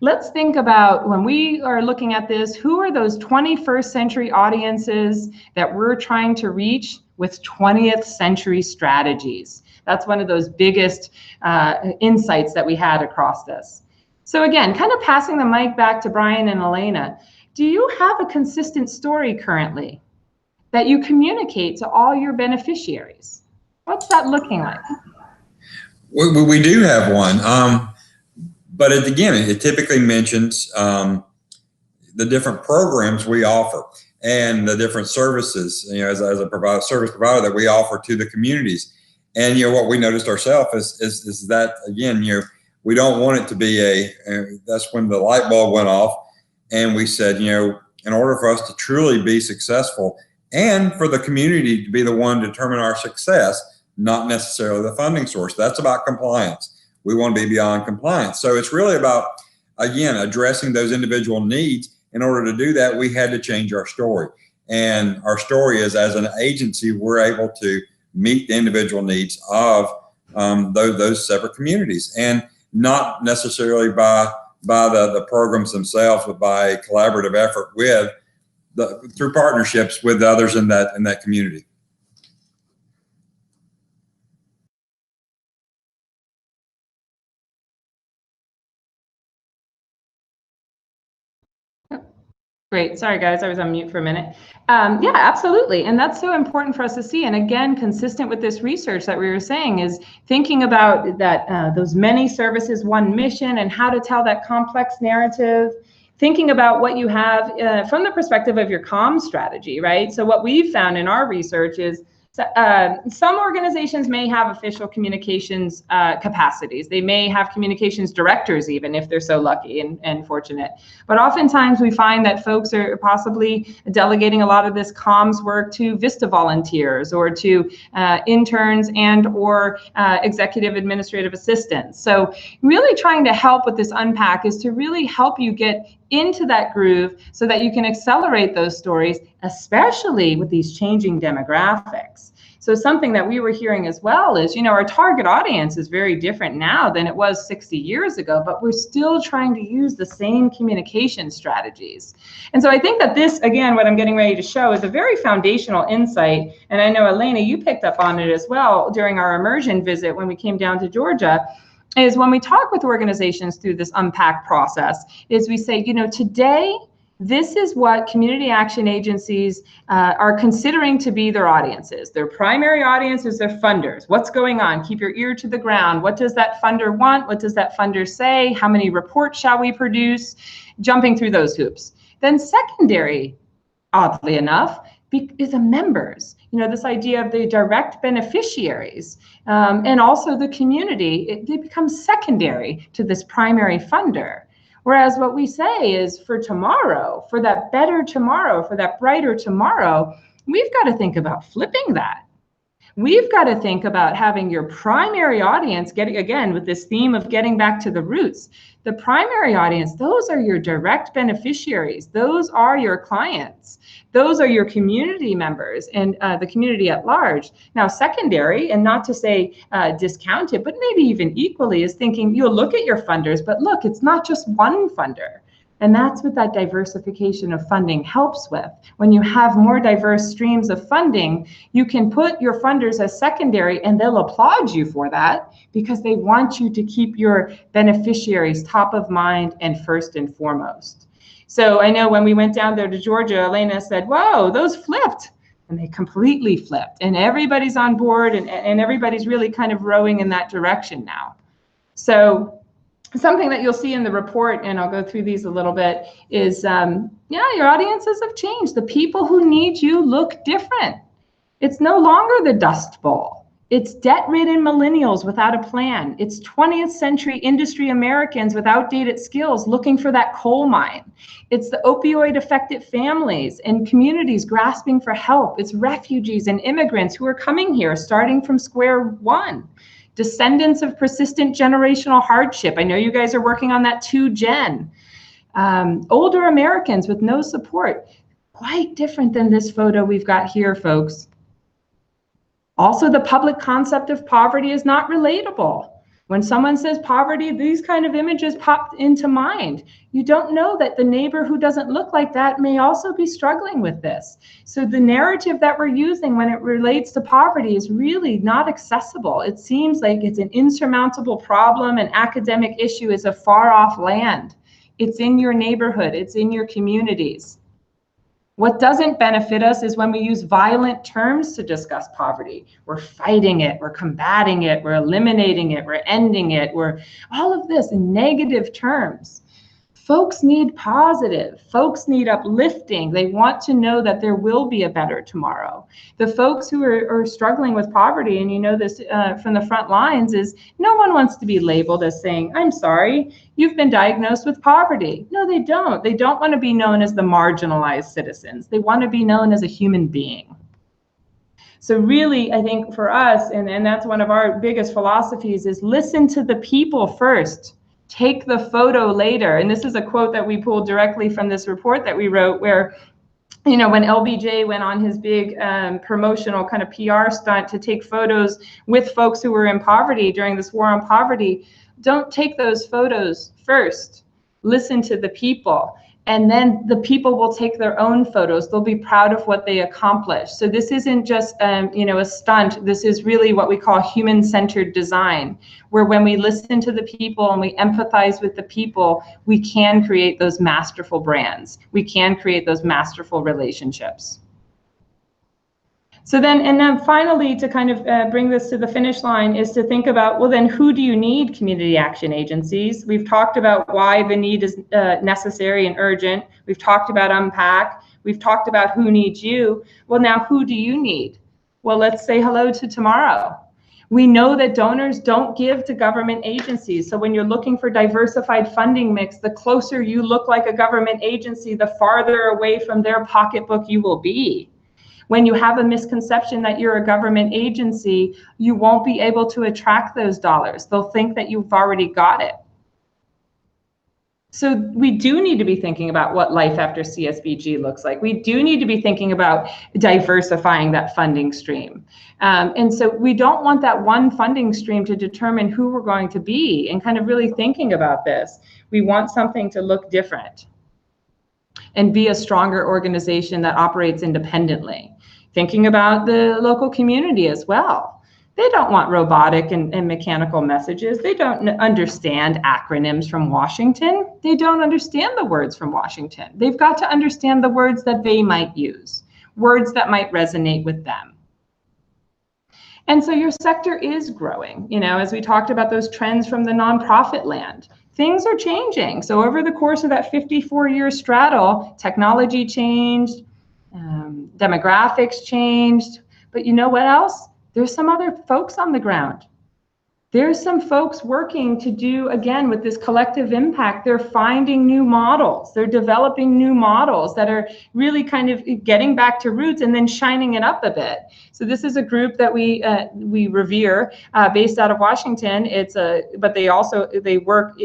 Let's think about, when we are looking at this, who are those 21st century audiences that we're trying to reach with 20th century strategies? That's one of those biggest insights that we had across this. So again, kind of passing the mic back to Brian and Elena, do you have a consistent story currently that you communicate to all your beneficiaries? What's that looking like? We do have one, but it typically mentions the different programs we offer and the different services, as a service provider that we offer to the communities. And what we noticed ourselves is that, again, we don't want it to be that's when the light bulb went off, and we said, in order for us to truly be successful and for the community to be the one to determine our success, not necessarily the funding source. That's about compliance. We want to be beyond compliance. So it's really about, again, addressing those individual needs. In order to do that, we had to change our story. And our story is, as an agency, we're able to meet the individual needs of those separate communities, and not necessarily by the programs themselves, but by collaborative effort through partnerships with others in that community. Great. Sorry, guys, I was on mute for a minute. Yeah, absolutely. And that's so important for us to see. And again, consistent with this research that we were saying, is thinking about that those many services, one mission, and how to tell that complex narrative. Thinking about what you have from the perspective of your comm strategy, right? So what we've found in our research is some organizations may have official communications capacities. They may have communications directors, even if they're so lucky and fortunate. But oftentimes we find that folks are possibly delegating a lot of this comms work to Vista volunteers, or to interns or executive administrative assistants. So really trying to help with this unpack is to really help you get into that groove so that you can accelerate those stories, especially with these changing demographics. So something that we were hearing as well is, our target audience is very different now than it was 60 years ago, but we're still trying to use the same communication strategies. And so I think that this, again, what I'm getting ready to show is a very foundational insight. And I know, Elena, you picked up on it as well during our immersion visit when we came down to Georgia, is when we talk with organizations through this unpack process, is we say, today, this is what community action agencies are considering to be their audiences. Their primary audience is their funders. What's going on? Keep your ear to the ground. What does that funder want? What does that funder say? How many reports shall we produce? Jumping through those hoops. Then secondary, oddly enough, is the members. This idea of the direct beneficiaries and also the community, it becomes secondary to this primary funder. Whereas what we say is, for tomorrow, for that better tomorrow, for that brighter tomorrow, we've got to think about flipping that. We've got to think about having your primary audience, again, with this theme of getting back to the roots, the primary audience, those are your direct beneficiaries. Those are your clients. Those are your community members and the community at large. Now, secondary, and not to say discounted, but maybe even equally, is thinking you'll look at your funders, but look, it's not just one funder. And that's what that diversification of funding helps with. When you have more diverse streams of funding, you can put your funders as secondary, and they'll applaud you for that because they want you to keep your beneficiaries top of mind and first and foremost. So I know when we went down there to Georgia, Elena said, whoa, those flipped. And they completely flipped. And everybody's on board, and everybody's really kind of rowing in that direction now. So something that you'll see in the report, and I'll go through these a little bit, is, your audiences have changed. The people who need you look different. It's no longer the Dust Bowl. It's debt-ridden millennials without a plan. It's 20th century industry Americans with outdated skills looking for that coal mine. It's the opioid-affected families and communities grasping for help. It's refugees and immigrants who are coming here starting from square one. Descendants of persistent generational hardship. I know you guys are working on that 2Gen. Older Americans with no support. Quite different than this photo we've got here, folks. Also, the public concept of poverty is not relatable. When someone says poverty, these kind of images pop into mind. You don't know that the neighbor who doesn't look like that may also be struggling with this. So the narrative that we're using when it relates to poverty is really not accessible. It seems like it's an insurmountable problem, an academic issue is a far off land. It's in your neighborhood, it's in your communities. What doesn't benefit us is when we use violent terms to discuss poverty. We're fighting it, we're combating it, we're eliminating it, we're ending it, we're all of this in negative terms. Folks need positive, folks need uplifting. They want to know that there will be a better tomorrow. The folks who are struggling with poverty, and you know this from the front lines, is no one wants to be labeled as saying, I'm sorry, you've been diagnosed with poverty. No, they don't. They don't want to be known as the marginalized citizens. They want to be known as a human being. So really, I think for us, and that's one of our biggest philosophies, is listen to the people first. Take the photo later. And this is a quote that we pulled directly from this report that we wrote where, you know, when LBJ went on his big promotional kind of PR stunt to take photos with folks who were in poverty during this war on poverty, don't take those photos first. Listen to the people. And then the people will take their own photos. They'll be proud of what they accomplished. So this isn't just, you know, a stunt. This is really what we call human-centered design, where when we listen to the people and we empathize with the people, we can create those masterful brands. We can create those masterful relationships. So then finally, to kind of bring this to the finish line, is to think about, well, then who do you need community action agencies? We've talked about why the need is necessary and urgent. We've talked about unpack. We've talked about who needs you. Well, now who do you need? Well, let's say hello to tomorrow. We know that donors don't give to government agencies. So when you're looking for diversified funding mix, the closer you look like a government agency, the farther away from their pocketbook you will be. When you have a misconception that you're a government agency, you won't be able to attract those dollars. They'll think that you've already got it. So we do need to be thinking about what life after CSBG looks like. We do need to be thinking about diversifying that funding stream. And so we don't want that one funding stream to determine who we're going to be, and kind of really thinking about this. We want something to look different and be a stronger organization that operates independently. Thinking about the local community as well. They don't want robotic and mechanical messages. They don't understand acronyms from Washington. They don't understand the words from Washington. They've got to understand the words that they might use, words that might resonate with them. And so your sector is growing, you know, as we talked about those trends from the nonprofit land. Things are changing. So over the course of that 54-year straddle, technology changed, demographics changed, but you know what else? There's some other folks on the ground. There's some folks working to do, again, with this collective impact, they're finding new models. They're developing new models that are really kind of getting back to roots and then shining it up a bit. So this is a group that we revere, based out of Washington. But they work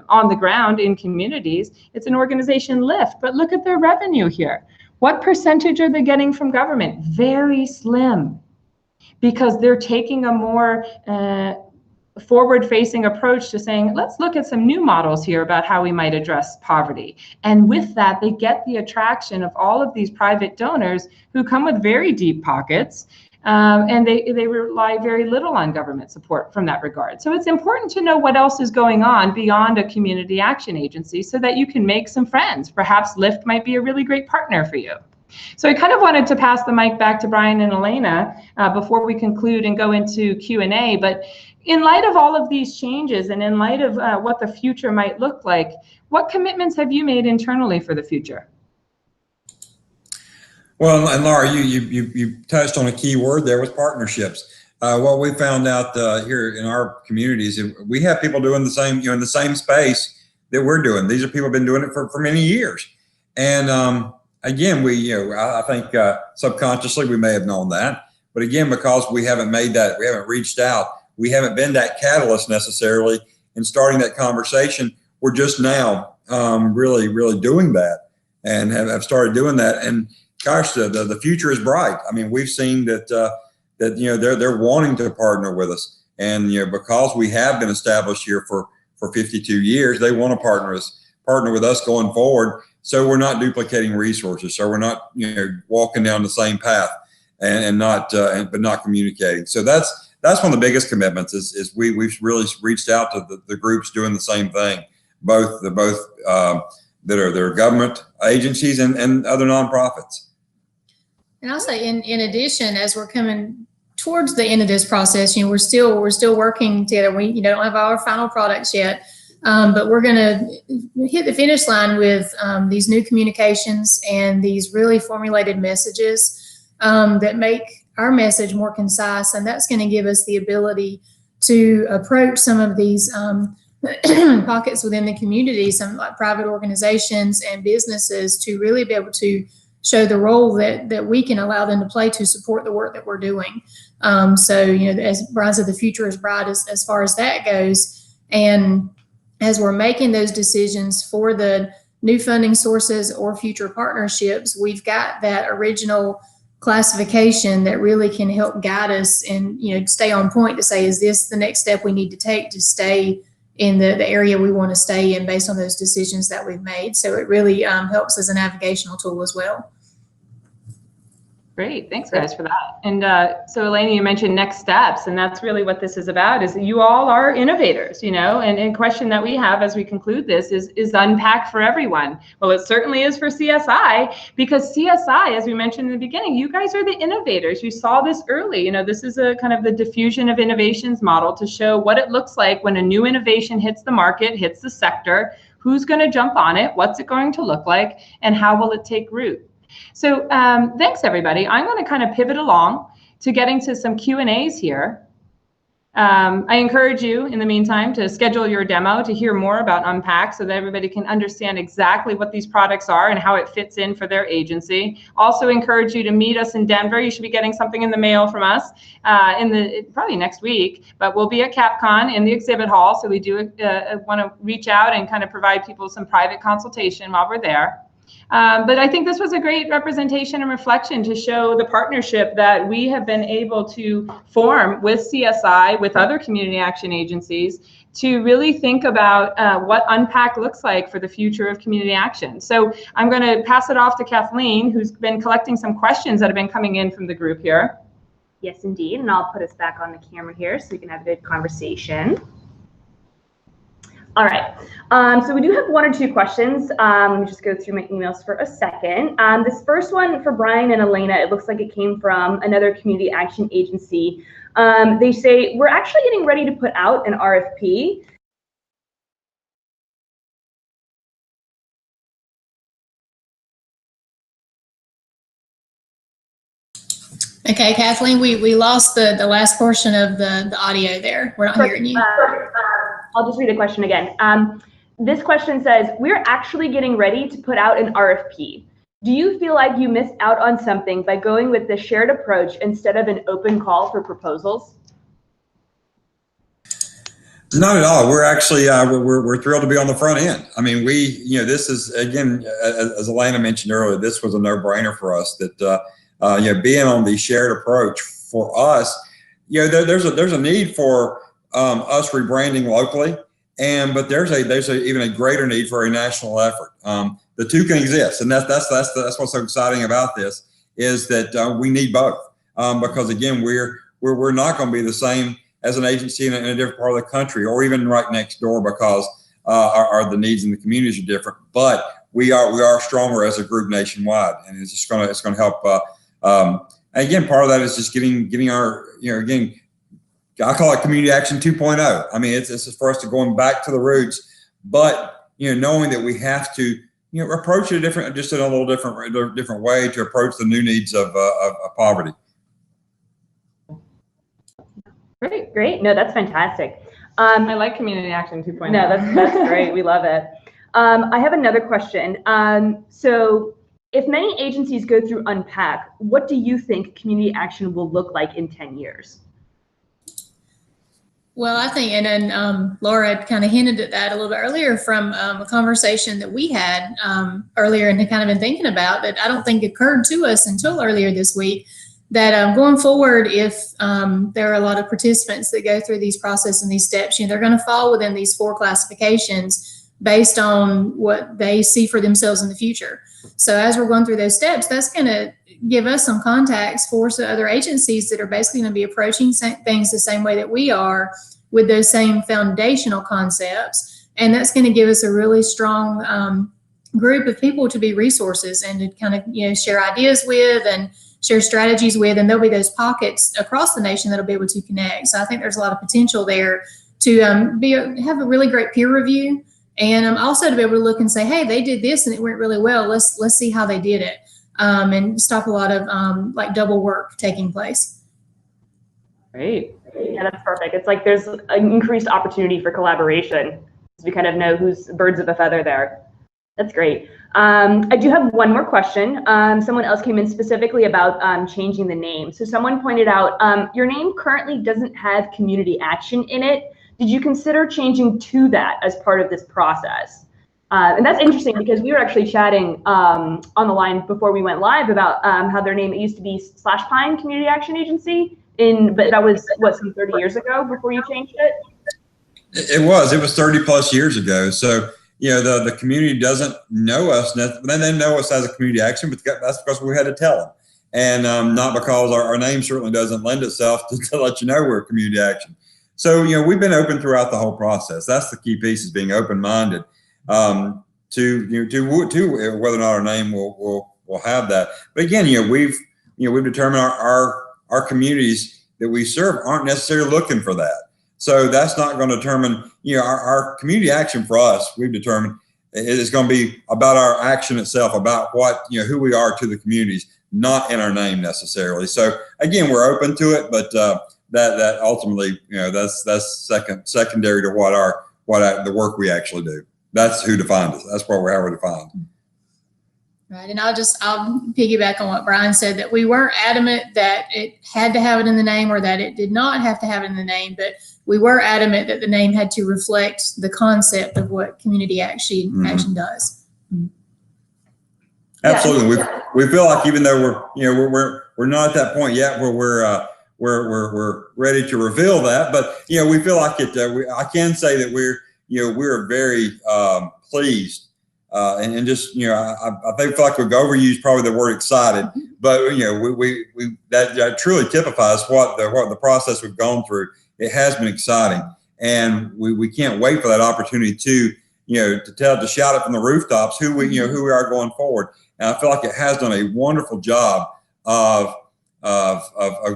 on the ground in communities. It's an organization, Lyft, but look at their revenue here. What percentage are they getting from government? Very slim, because they're taking a more forward-facing approach to saying, let's look at some new models here about how we might address poverty. And with that, they get the attraction of all of these private donors who come with very deep pockets, and they rely very little on government support from that regard. So it's important to know what else is going on beyond a community action agency so that you can make some friends. Perhaps Lyft might be a really great partner for you. So I kind of wanted to pass the mic back to Brian and Elena before we conclude and go into Q&A. But in light of all of these changes and in light of what the future might look like, what commitments have you made internally for the future? Well, and Laura, you touched on a key word there with partnerships. What we found out here in our communities, we have people doing the same, in the same space that we're doing. These are people who've been doing it for many years. And again, I think subconsciously we may have known that, but again, because we haven't made that, we haven't reached out, we haven't been that catalyst necessarily in starting that conversation. We're just now really doing that, and have started doing that. And gosh, the future is bright. I mean, we've seen that that they're wanting to partner with us, and because we have been established here for 52 years, they want to partner with us going forward. So we're not duplicating resources. So we're not walking down the same path and not but not communicating. So that's one of the biggest commitments is we've really reached out to the groups doing the same thing, both that are government agencies and other nonprofits. And I'll say in addition, as we're coming towards the end of this process, we're still working together. We don't have our final products yet, but we're going to hit the finish line with these new communications and these really formulated messages that make our message more concise, and that's going to give us the ability to approach some of these pockets within the community, some like private organizations and businesses, to really be able to show the role that we can allow them to play to support the work that we're doing. So, as Brian said, the future is bright as far as that goes. And as we're making those decisions for the new funding sources or future partnerships, we've got that original classification that really can help guide us and stay on point to say, is this the next step we need to take to stay in the area we want to stay in based on those decisions that we've made. So it really helps as a navigational tool as well. Great, thanks guys for that. And so Elena, you mentioned next steps, and that's really what this is about, is that you all are innovators, and a question that we have as we conclude this is unpack for everyone? Well, it certainly is for CSI, because CSI, as we mentioned in the beginning, you guys are the innovators. You saw this early, this is a kind of the diffusion of innovations model to show what it looks like when a new innovation hits the market, hits the sector, who's going to jump on it, what's it going to look like, and how will it take root? So thanks, everybody. I'm going to kind of pivot along to getting to some Q&As here. I encourage you, in the meantime, to schedule your demo to hear more about Unpack so that everybody can understand exactly what these products are and how it fits in for their agency. Also encourage you to meet us in Denver. You should be getting something in the mail from us probably next week, but we'll be at CapCon in the exhibit hall. So we do want to reach out and kind of provide people some private consultation while we're there. But I think this was a great representation and reflection to show the partnership that we have been able to form with CSI, with other community action agencies, to really think about what Unpack looks like for the future of community action. So I'm going to pass it off to Kathleen, who's been collecting some questions that have been coming in from the group here. Yes, indeed. And I'll put us back on the camera here so we can have a good conversation. All right, so we do have one or two questions. Let me just go through my emails for a second. This first one for Brian and Elena, it looks like it came from another community action agency. They say, we're actually getting ready to put out an RFP. Okay, Kathleen, we lost the last portion of the audio there. We're not hearing you. I'll just read the question again. This question says, we're actually getting ready to put out an RFP. Do you feel like you missed out on something by going with the shared approach instead of an open call for proposals? Not at all. We're actually we're thrilled to be on the front end. I mean, this is, again, as Elena mentioned earlier, this was a no-brainer for us that being on the shared approach for us, there's a need for us rebranding locally, but there's even a greater need for a national effort. The two can exist, and that's what's so exciting about this, is that we need both, because again, we're not going to be the same as an agency in a different part of the country, or even right next door, because the needs in the communities are different. But we are stronger as a group nationwide, and it's going to help. Again, part of that is just getting our again. I call it community action 2.0. I mean, it's for us to going back to the roots, but knowing that we have to approach it in a little different way to approach the new needs of poverty. Great. No, that's fantastic. I like community action 2.0. No, that's great. We love it. I have another question. So if many agencies go through Unpack, what do you think community action will look like in 10 years? Well, I think, and then Laura had kind of hinted at that a little bit earlier from a conversation that we had earlier and had kind of been thinking about that I don't think occurred to us until earlier this week. that going forward, if there are a lot of participants that go through these processes and these steps, they're going to fall within these 4 classifications based on what they see for themselves in the future. So as we're going through those steps, that's going to give us some contacts for some other agencies that are basically going to be approaching things the same way that we are, with those same foundational concepts. And that's going to give us a really strong group of people to be resources and to kind of, share ideas with and share strategies with. And there'll be those pockets across the nation that'll be able to connect. So I think there's a lot of potential there to have a really great peer review, and also to be able to look and say, hey, they did this and it went really well. Let's see how they did it, and stop a lot of like double work taking place. Great. Yeah, that's perfect. It's like there's an increased opportunity for collaboration. So we kind of know who's birds of a feather there. That's great. I do have one more question. Someone else came in specifically about changing the name. So someone pointed out, your name currently doesn't have community action in it. Did you consider changing to that as part of this process? And that's interesting because we were actually chatting on the line before we went live about how their name, it used to be /Pine Community Action Agency, but that was, what, some 30 years ago before you changed it? It was 30 plus years ago. So, the community doesn't know us. They know us as a community action, but that's because we had to tell them. And not because our name certainly doesn't lend itself to let you know we're a community action. So, we've been open throughout the whole process. That's the key piece, is being open-minded to whether or not our name will have that. But again, we've determined our communities that we serve aren't necessarily looking for that. So that's not going to determine, our community action for us, we've determined, is going to be about our action itself, about what, who we are to the communities, not in our name necessarily. So again, we're open to it, but that ultimately, that's secondary to the work we actually do. That's who defined us. That's how we're defined. Right, and I'll piggyback on what Brian said, that we weren't adamant that it had to have it in the name or that it did not have to have it in the name, but we were adamant that the name had to reflect the concept of what community action does. Absolutely, we feel like even though we're not at that point yet where we're ready to reveal that, but we feel like it. I can say that we're very pleased. And just, I feel like we've overused probably the word excited, but that truly typifies what the process we've gone through. It has been exciting, and we can't wait for that opportunity to shout it from the rooftops who we are going forward. And I feel like it has done a wonderful job of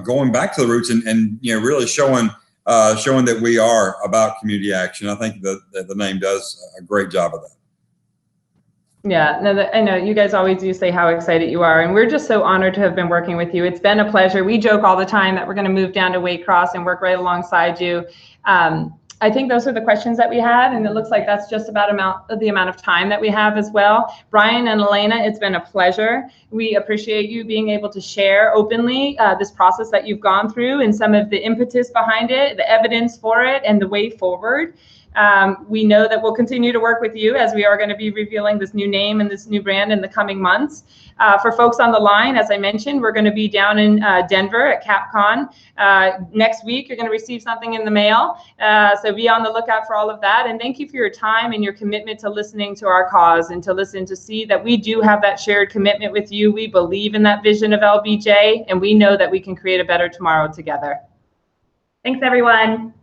going back to the roots and really showing that we are about community action. I think that the name does a great job of that. Yeah, no, I know you guys always do say how excited you are, and we're just so honored to have been working with you. It's been a pleasure. We joke all the time that we're going to move down to Waycross and work right alongside you. I think those are the questions that we had, and it looks like that's just about the amount of time that we have as well. Brian and Elena, it's been a pleasure. We appreciate you being able to share openly this process that you've gone through and some of the impetus behind it, the evidence for it, and the way forward. We know that we'll continue to work with you as we are going to be revealing this new name and this new brand in the coming months. For folks on the line, as I mentioned, we're going to be down in Denver at CapCon. Next week, you're going to receive something in the mail. So be on the lookout for all of that. And thank you for your time and your commitment to listening to our cause and to see that we do have that shared commitment with you. We believe in that vision of LBJ, and we know that we can create a better tomorrow together. Thanks, everyone.